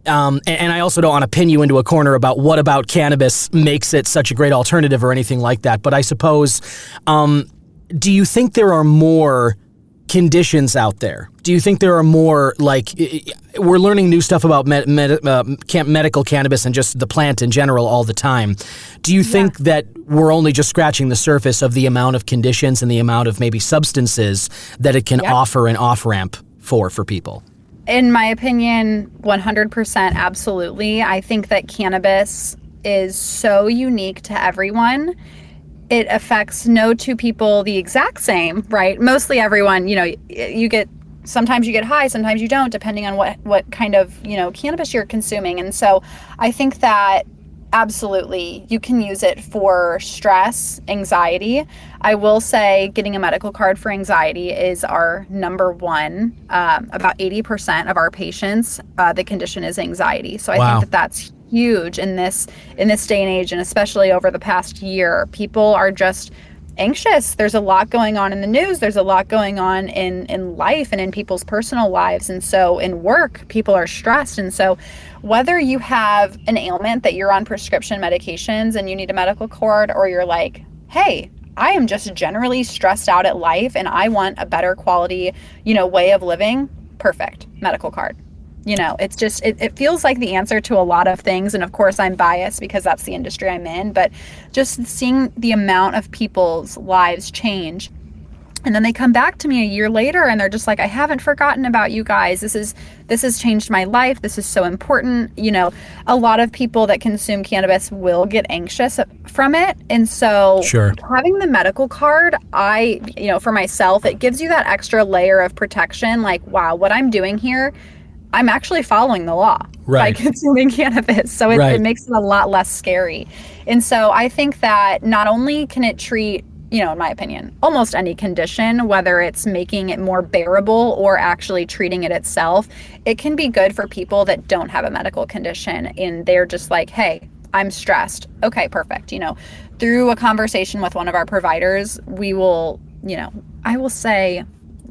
and I also don't want to pin you into a corner about what about cannabis makes it such a great alternative or anything like that. But I suppose, do you think there are more conditions out there? Do you think there are more, like, we're learning new stuff about medical cannabis and just the plant in general all the time. Do you think that we're only just scratching the surface of the amount of conditions and the amount of maybe substances that it can offer an off-ramp for people? In my opinion, 100% absolutely. I think that cannabis is so unique to everyone. It affects no two people the exact same, right? Mostly everyone, sometimes you get high, sometimes you don't, depending on what kind of, cannabis you're consuming. And so I think that absolutely you can use it for stress, anxiety. I will say getting a medical card for anxiety is our number one. About 80% of our patients, the condition is anxiety. So I think that's huge in this day and age, and especially over the past year. People are just anxious. There's a lot going on in the news. There's a lot going on in life and in people's personal lives. And so in work, people are stressed. And so whether you have an ailment that you're on prescription medications and you need a medical card, or you're like, hey, I am just generally stressed out at life and I want a better quality, way of living, perfect, medical card. It's just, it feels like the answer to a lot of things. And of course I'm biased because that's the industry I'm in, but just seeing the amount of people's lives change. And then they come back to me a year later and they're just like, I haven't forgotten about you guys. This has changed my life. This is so important. A lot of people that consume cannabis will get anxious from it. And so having the medical card, for myself, it gives you that extra layer of protection. Like, wow, what I'm doing here, I'm actually following the law by consuming cannabis. So it makes it a lot less scary. And so I think that not only can it treat, in my opinion, almost any condition, whether it's making it more bearable or actually treating it itself, it can be good for people that don't have a medical condition and they're just like, hey, I'm stressed. Okay, perfect. Through a conversation with one of our providers, we will, I will say,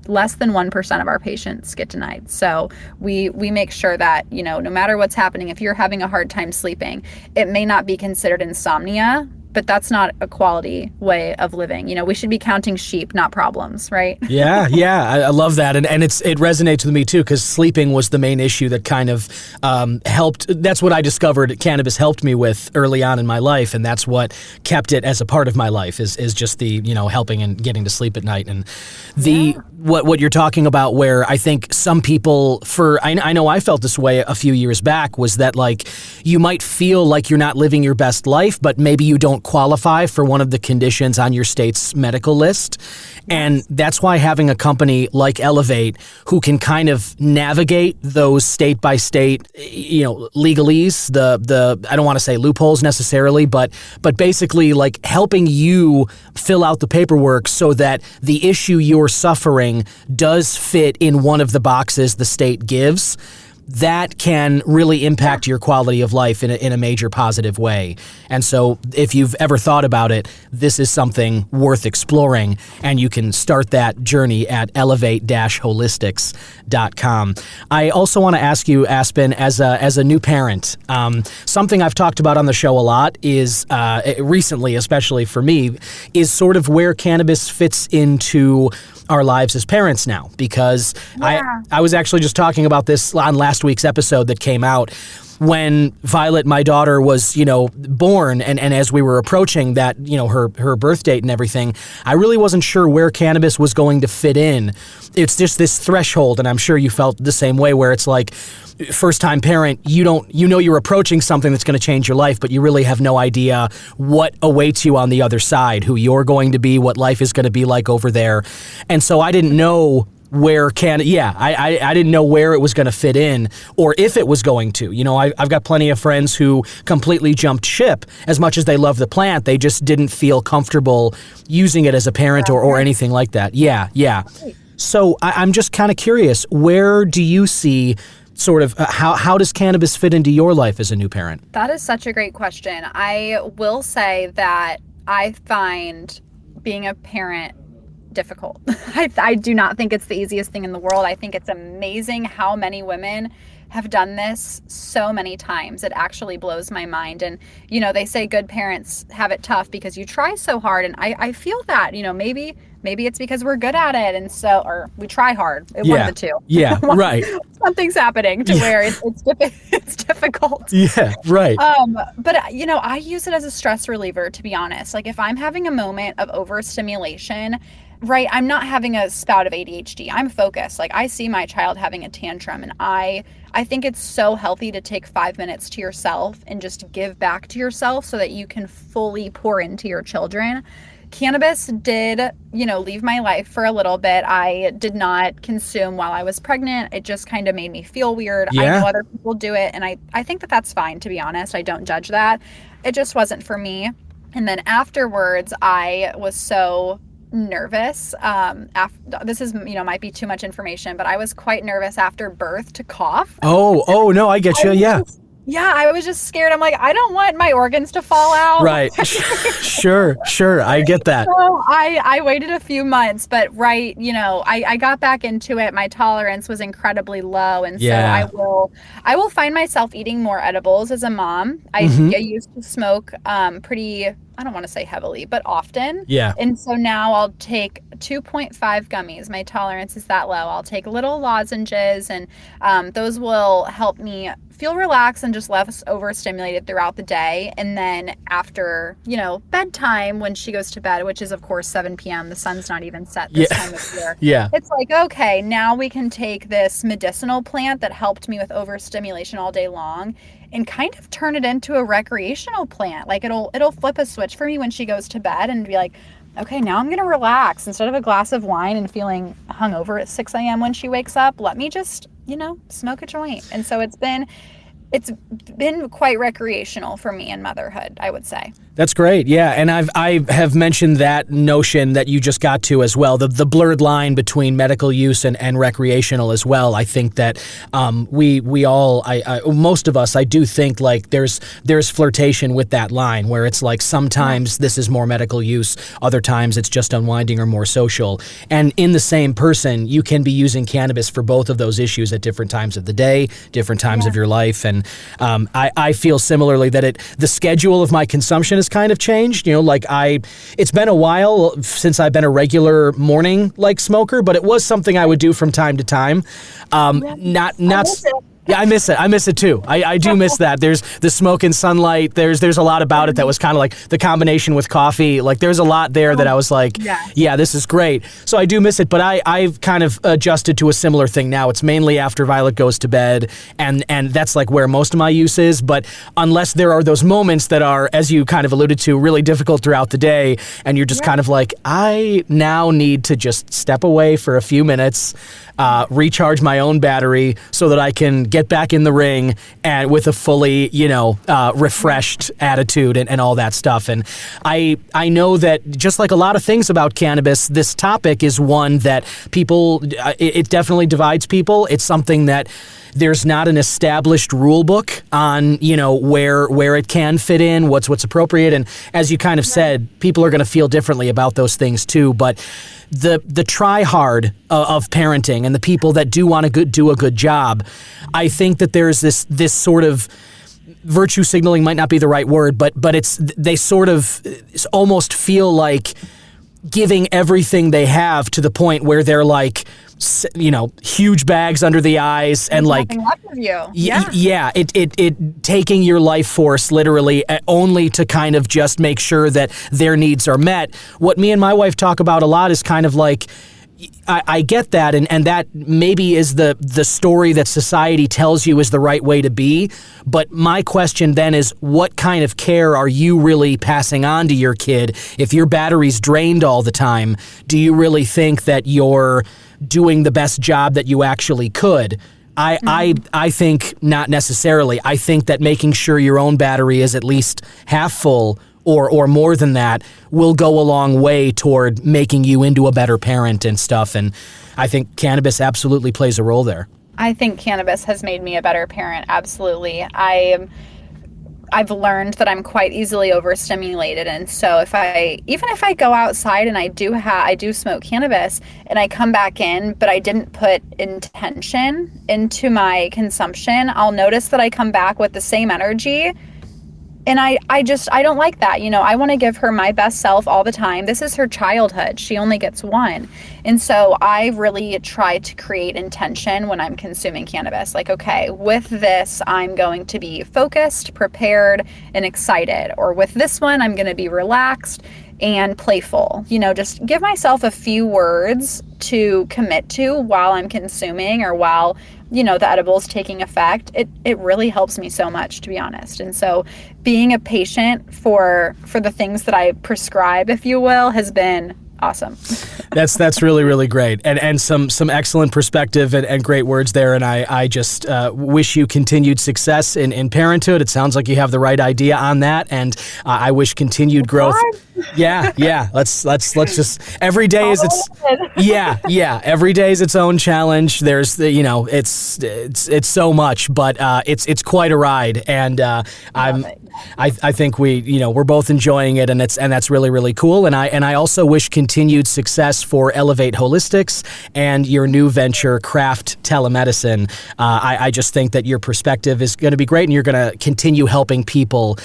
less than 1% of our patients get denied. So we make sure that, no matter what's happening, if you're having a hard time sleeping, it may not be considered insomnia, but that's not a quality way of living. We should be counting sheep, not problems, right? Yeah, I love that. And it resonates with me too, because sleeping was the main issue that kind of helped. That's what I discovered cannabis helped me with early on in my life. And that's what kept it as a part of my life is just the, helping and getting to sleep at night. And what you're talking about, where I think some people I know I felt this way a few years back, was that like you might feel like you're not living your best life, but maybe you don't qualify for one of the conditions on your state's medical list. And that's why having a company like Elevate, who can kind of navigate those state by state, legalese, the I don't want to say loopholes necessarily, but basically like helping you fill out the paperwork so that the issue you're suffering does fit in one of the boxes the state gives. That can really impact your quality of life in a major positive way. And so if you've ever thought about it, this is something worth exploring, and you can start that journey at elevate-holistics.com. I also want to ask you, Aspen, as a new parent, something I've talked about on the show a lot is, recently, especially for me, is sort of where cannabis fits into our lives as parents now, because I was actually just talking about this on last week's episode that came out. when Violet, my daughter, was, born, and as we were approaching that, her birth date and everything, I really wasn't sure where cannabis was going to fit in. It's just this threshold, and I'm sure you felt the same way, where it's like, first-time parent, you're approaching something that's going to change your life, but you really have no idea what awaits you on the other side, who you're going to be, what life is going to be like over there. And so I didn't know where I didn't know where it was going to fit in, or if it was going to. I've got plenty of friends who completely jumped ship. As much as they love the plant, they just didn't feel comfortable using it as a parent or anything like that. Yeah. So I'm just kind of curious, where do you see sort of how does cannabis fit into your life as a new parent? That is such a great question. I will say that I find being a parent difficult. I do not think it's the easiest thing in the world. I think it's amazing how many women have done this so many times. It actually blows my mind. And, they say good parents have it tough because you try so hard. And I feel that, maybe it's because we're good at it. And so, or we try hard. One of the two. Yeah, right. Something's happening to where it's difficult. Yeah, right. But, I use it as a stress reliever, to be honest. Like if I'm having a moment of overstimulation, right, I'm not having a spout of ADHD. I'm focused. Like I see my child having a tantrum, and I think it's so healthy to take 5 minutes to yourself and just give back to yourself so that you can fully pour into your children. Cannabis did, leave my life for a little bit. I did not consume while I was pregnant. It just kind of made me feel weird. Yeah. I know other people do it, and I think that that's fine, to be honest. I don't judge that. It just wasn't for me. And then afterwards, I was so nervous. This is, might be too much information, but I was quite nervous after birth to cough. Oh no, I get you. Yeah. Yeah, I was just scared. I'm like, I don't want my organs to fall out. Right. Sure. I get that. So I waited a few months, but I got back into it. My tolerance was incredibly low. And so I will find myself eating more edibles as a mom. I used to smoke pretty, I don't want to say heavily, but often. Yeah. And so now I'll take 2.5 gummies. My tolerance is that low. I'll take little lozenges, and those will help me feel relaxed and just less overstimulated throughout the day. And then after, bedtime, when she goes to bed, which is of course 7 p.m., the sun's not even set this time of year. Yeah. It's like, okay, now we can take this medicinal plant that helped me with overstimulation all day long and kind of turn it into a recreational plant. Like it'll flip a switch for me when she goes to bed and be like, okay, now I'm going to relax. Instead of a glass of wine and feeling hungover at 6 a.m. when she wakes up, let me just, smoke a joint. And so it's been quite recreational for me in motherhood, I would say. That's great. Yeah. And I have mentioned that notion that you just got to as well, the blurred line between medical use and recreational as well. I think that we all, most of us, I do think like there's flirtation with that line where it's like sometimes this is more medical use, other times it's just unwinding or more social. And in the same person, you can be using cannabis for both of those issues at different times of the day, different times of your life. And I feel similarly that the schedule of my consumption is kind of changed. It's been a while since I've been a regular morning smoker, but it was something I would do from time to time. Yeah, I miss it. I miss it too. I do miss that. There's the smoke and sunlight. There's a lot about it that was kind of like the combination with coffee. Like there's a lot there that I was like, yeah, this is great. So I do miss it, but I've kind of adjusted to a similar thing now. It's mainly after Violet goes to bed, and that's like where most of my use is. But unless there are those moments that are, as you kind of alluded to, really difficult throughout the day, and you're just kind of like, I now need to just step away for a few minutes, recharge my own battery so that I can get back in the ring and with a fully, refreshed attitude and all that stuff. And I know that just like a lot of things about cannabis, this topic is one that people, it definitely divides people. It's something that there's not an established rule book on, where it can fit in, what's appropriate. And as you kind of said, people are going to feel differently about those things too. But the try hard of parenting and the people that do want to do a good job, I think that there's this sort of virtue signaling might not be the right word, but they sort of almost feel like giving everything they have to the point where they're like huge bags under the eyes and like nothing left of you. it taking your life force literally only to kind of just make sure that their needs are met. What me and my wife talk about a lot is kind of like, I get that, and that maybe is the story that society tells you is the right way to be. But my question then is, what kind of care are you really passing on to your kid? If your battery's drained all the time, do you really think that you're doing the best job that you actually could? I think not necessarily. I think that making sure your own battery is at least half full or more than that will go a long way toward making you into a better parent and stuff. And I think cannabis absolutely plays a role there. I think cannabis has made me a better parent. Absolutely. I've learned that I'm quite easily overstimulated, and so even if I go outside and I do smoke cannabis and I come back in, but I didn't put intention into my consumption, I'll notice that I come back with the same energy. And I don't like that. I want to give her my best self all the time. This is her childhood. She only gets one. And so I really try to create intention when I'm consuming cannabis. Like, okay, with this, I'm going to be focused, prepared, and excited. Or with this one, I'm going to be relaxed and playful. Just give myself a few words to commit to while I'm consuming or while the edible's taking effect. It really helps me so much, to be honest. And so being a patient for the things that I prescribe, if you will, has been awesome. That's really, really great. And some excellent perspective and great words there. And I just wish you continued success in parenthood. It sounds like you have the right idea on that. And I wish continued growth. Yeah. Let's just, every day is every day is its own challenge. There's it's so much, but it's quite a ride. And I think we're both enjoying it, and that's really, really cool. And I also wish continued success for Elevate Holistics and your new venture, Craft Telemedicine. I just think that your perspective is going to be great, and you're going to continue helping people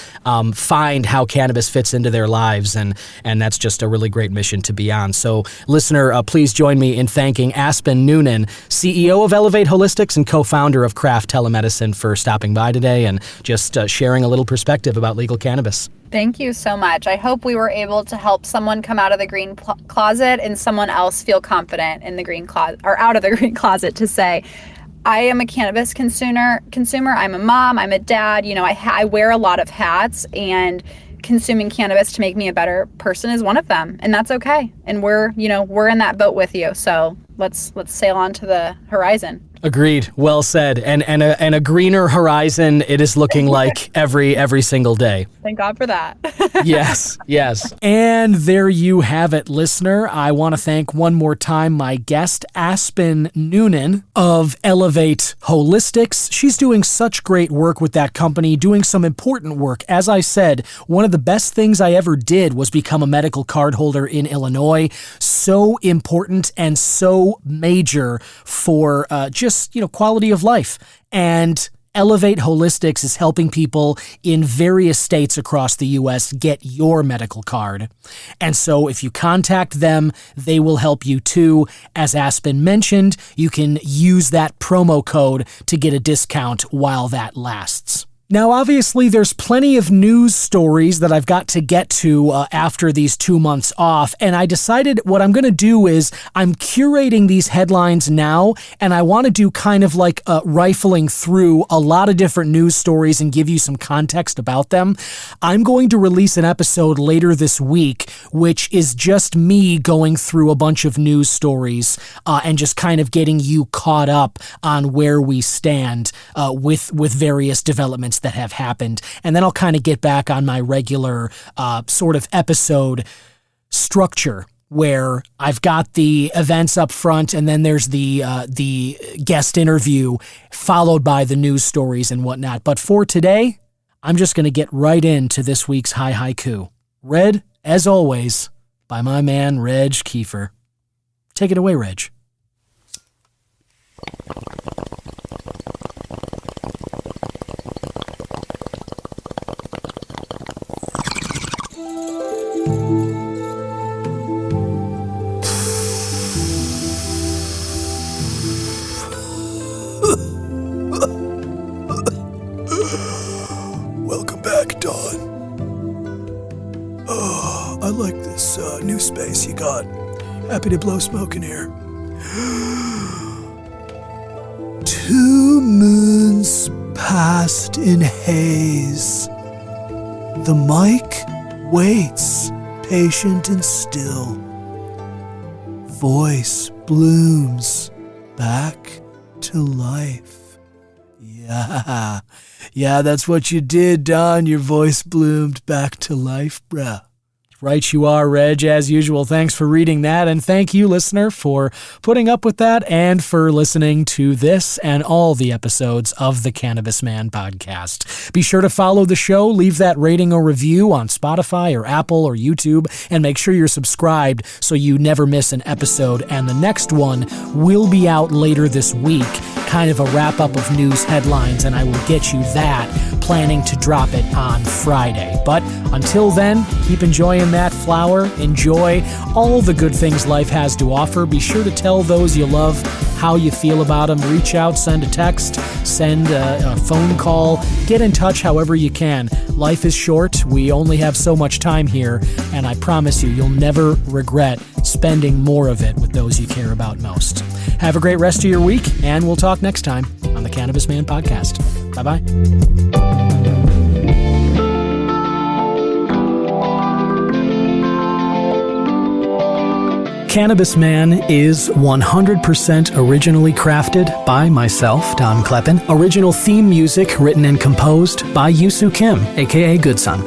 find how cannabis fits into their lives, and that's just a really great mission to be on. So, listener, please join me in thanking Aspen Noonan, CEO of Elevate Holistics and co-founder of Craft Telemedicine, for stopping by today and just sharing a little perspective about legal cannabis. Thank you so much. I hope we were able to help someone come out of the green closet and someone else feel confident in the green closet or out of the green closet to say, I am a cannabis consumer. I'm a mom. I'm a dad. I wear a lot of hats, and consuming cannabis to make me a better person is one of them, and that's okay. And we're in that boat with you. So let's sail on to the horizon. Agreed. Well said. And a greener horizon it is looking like every single day. Thank God for that. Yes. And there you have it, listener. I want to thank one more time my guest, Aspen Noonan of Elevate Holistics. She's doing such great work with that company, doing some important work. As I said, one of the best things I ever did was become a medical card holder in Illinois. So important and so major for just quality of life. And Elevate Holistics is helping people in various states across the U.S. get your medical card. And so if you contact them, they will help you too. As Aspen mentioned, you can use that promo code to get a discount while that lasts. Now, obviously, there's plenty of news stories that I've got to get to after these 2 months off, and I decided what I'm going to do is I'm curating these headlines now, and I want to do kind of like rifling through a lot of different news stories and give you some context about them. I'm going to release an episode later this week, which is just me going through a bunch of news stories and just kind of getting you caught up on where we stand with various developments that have happened. And then I'll kind of get back on my regular sort of episode structure where I've got the events up front and then there's the guest interview followed by the news stories and whatnot. But for today, I'm just going to get right into this week's High Haiku. Read, as always, by my man, Reg Kiefer. Take it away, Reg. back, Don. I like this new space you got. Happy to blow smoke in here. 2 moons passed in haze. The mic waits, patient and still. Voice blooms back to life. Yeah, that's what you did, Don. Your voice bloomed back to life, bruh. Right you are, Reg, as usual. Thanks for reading that, and thank you, listener, for putting up with that and for listening to this and all the episodes of the Cannabis Man podcast. Be sure to follow the show, leave that rating or review on Spotify or Apple or YouTube, and make sure you're subscribed so you never miss an episode. And the next one will be out later this week, kind of a wrap-up of news headlines, and I will get you that, planning to drop it on Friday. But until then, keep enjoying that flower. Enjoy all the good things life has to offer. Be sure to tell those you love how you feel about them. Reach out, send a text, send a phone call, get in touch however you can. Life is short. We only have so much time here, and I promise you, you'll never regret spending more of it with those you care about most. Have a great rest of your week, and we'll talk next time on the Cannabis Man podcast. Bye-bye. Cannabis Man is 100% originally crafted by myself, Don Kleppen. Original theme music written and composed by Yusu Kim, aka Good Son.